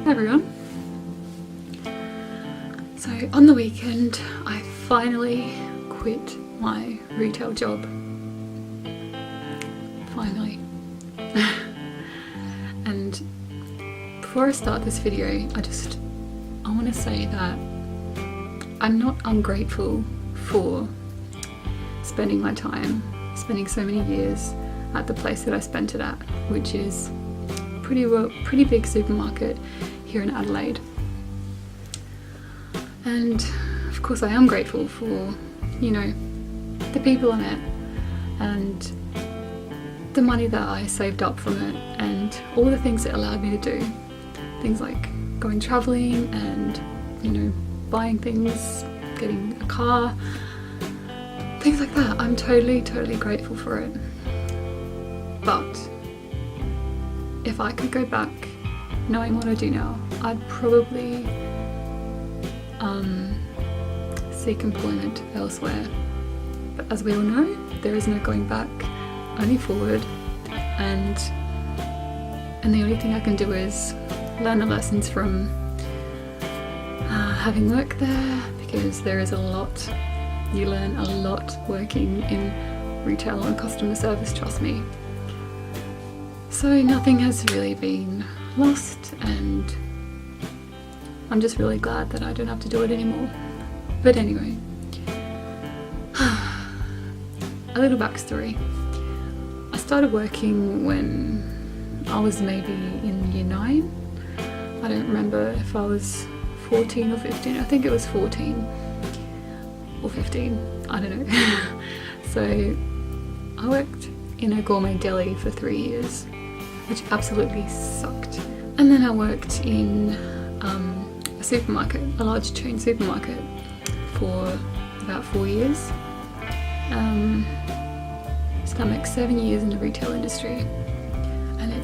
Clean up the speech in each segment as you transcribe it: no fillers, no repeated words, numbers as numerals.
Hi everyone. So on the weekend I finally quit my retail job. Finally. And before I start this video, I want to say that I'm not ungrateful for spending so many years at the place that I spent it at, which is pretty big supermarket here in Adelaide. And of course I am grateful for, you know, the people I met and the money that I saved up from it and all the things it allowed me to do. Things like going travelling and, you know, buying things, getting a car, things like that. I'm totally grateful for it. But if I could go back knowing what I do now, I'd probably seek employment elsewhere. But as we all know, there is no going back, only forward, and the only thing I can do is learn the lessons from having worked there, because there is a lot, you learn a lot working in retail and customer service, trust me. So nothing has really been lost, and I'm just really glad that I don't have to do it anymore. But anyway, a little backstory. I started working when I was maybe in year 9. I don't remember if I was 14 or 15. I think it was 14 or 15. I don't know. So I worked in a gourmet deli for 3 years, which absolutely sucked. And then I worked in a supermarket, a large chain supermarket, for about 4 years. So that makes 7 years in the retail industry, and I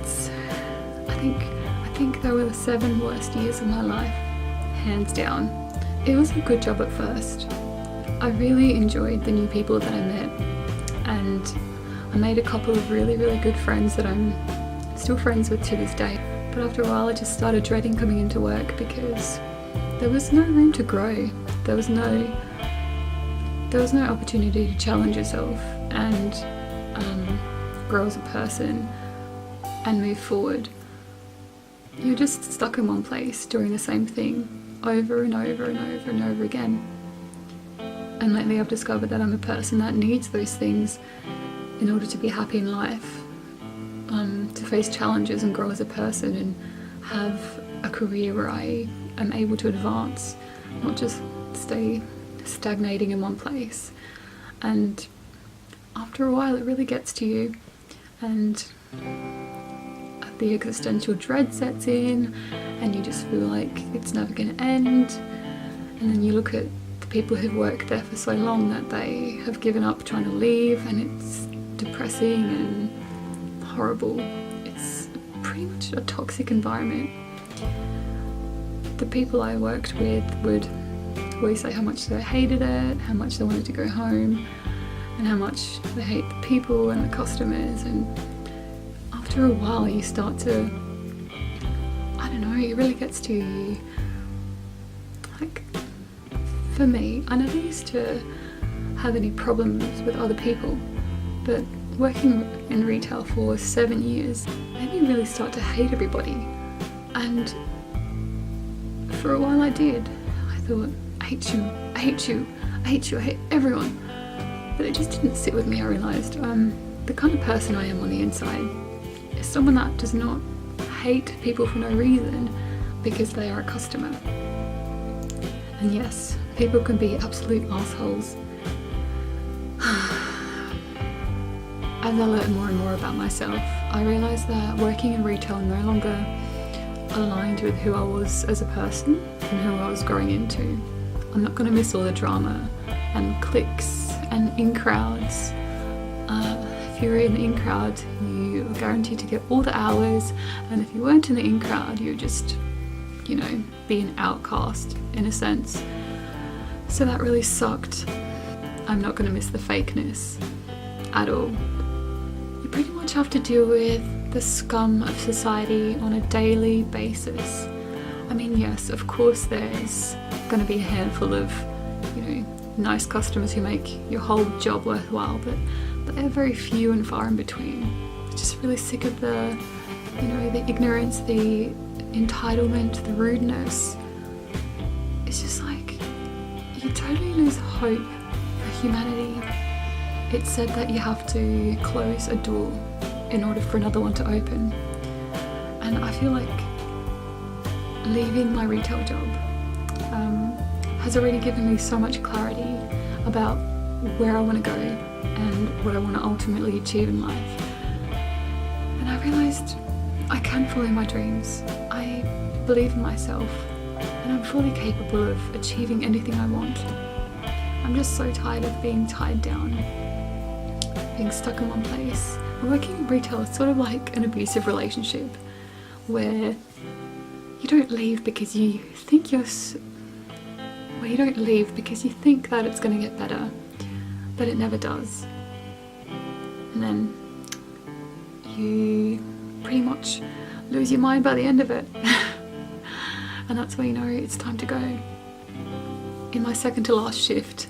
think they were the 7 worst years of my life, hands down. It was a good job at first. I really enjoyed the new people that I met, and I made a couple of really good friends that I'm still friends with to this day. But after a while I just started dreading coming into work because there was no room to grow. There was no opportunity to challenge yourself and grow as a person and move forward. You're just stuck in one place doing the same thing over and over again. And lately I've discovered that I'm a person that needs those things in order to be happy in life, to face challenges and grow as a person and have a career where I am able to advance, not just stay stagnating in one place. And after a while it really gets to you, and the existential dread sets in and you just feel like it's never going to end. And then you look at the people who've worked there for so long that they have given up trying to leave, and it's depressing and horrible. It's pretty much a toxic environment. The people I worked with would always say how much they hated it, how much they wanted to go home, and how much they hate the people and the customers. And after a while you start to, I don't know, it really gets to you. Like, for me, I never used to have any problems with other people, but working in retail for 7 years made me really start to hate everybody. And for a while I did. I thought, I hate you, I hate you, I hate you, I hate everyone. But it just didn't sit with me. I realised the kind of person I am on the inside is someone that does not hate people for no reason because they are a customer. And yes, people can be absolute assholes. As I learn more and more about myself, I realised that working in retail no longer aligned with who I was as a person and who I was growing into. I'm not going to miss all the drama and cliques and in-crowds. If you're in the in-crowd, you are guaranteed to get all the hours, and if you weren't in the in-crowd, you're just, you know, be an outcast in a sense. So that really sucked. I'm not going to miss the fakeness at all. You pretty much have to deal with the scum of society on a daily basis. I mean, yes, of course there's going to be a handful of, nice customers who make your whole job worthwhile, but they're very few and far in between. I'm just really sick of the ignorance, the entitlement, the rudeness. It's just like, you totally lose hope for humanity. It's said that you have to close a door in order for another one to open. And I feel like leaving my retail job has already given me so much clarity about where I want to go and what I want to ultimately achieve in life. And I realised I can follow my dreams. I believe in myself and I'm fully capable of achieving anything I want. I'm just so tired of being tied down, being stuck in one place. Working in retail is sort of like an abusive relationship where you don't leave because you think you don't leave because you think that it's going to get better, but it never does. And then you pretty much lose your mind by the end of it. And that's when you know it's time to go. In my second to last shift,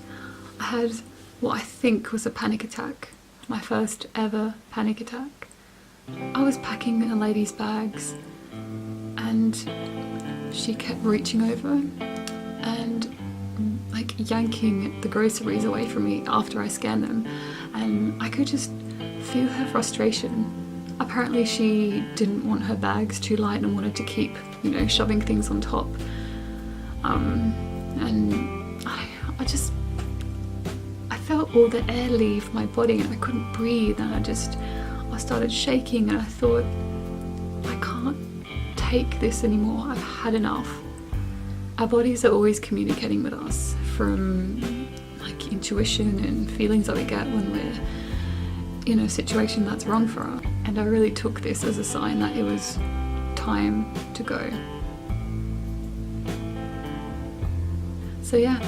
I had what I think was a panic attack. My first ever panic attack. I was packing a lady's bags and she kept reaching over and like yanking the groceries away from me after I scanned them, and I could just feel her frustration. Apparently she didn't want her bags too light and wanted to keep, shoving things on top. And I felt all the air leave my body and I couldn't breathe, and I started shaking and I thought, I can't take this anymore, I've had enough. Our bodies are always communicating with us from like intuition and feelings that we get when we're in a situation that's wrong for us. And I really took this as a sign that it was time to go. So yeah,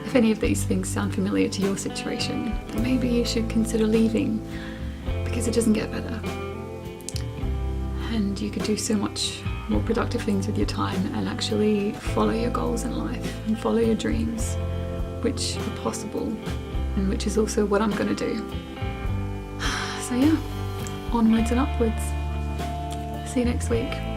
if any of these things sound familiar to your situation, then maybe you should consider leaving, because it doesn't get better. And you could do so much more productive things with your time and actually follow your goals in life and follow your dreams, which are possible and which is also what I'm going to do. So yeah, onwards and upwards. See you next week.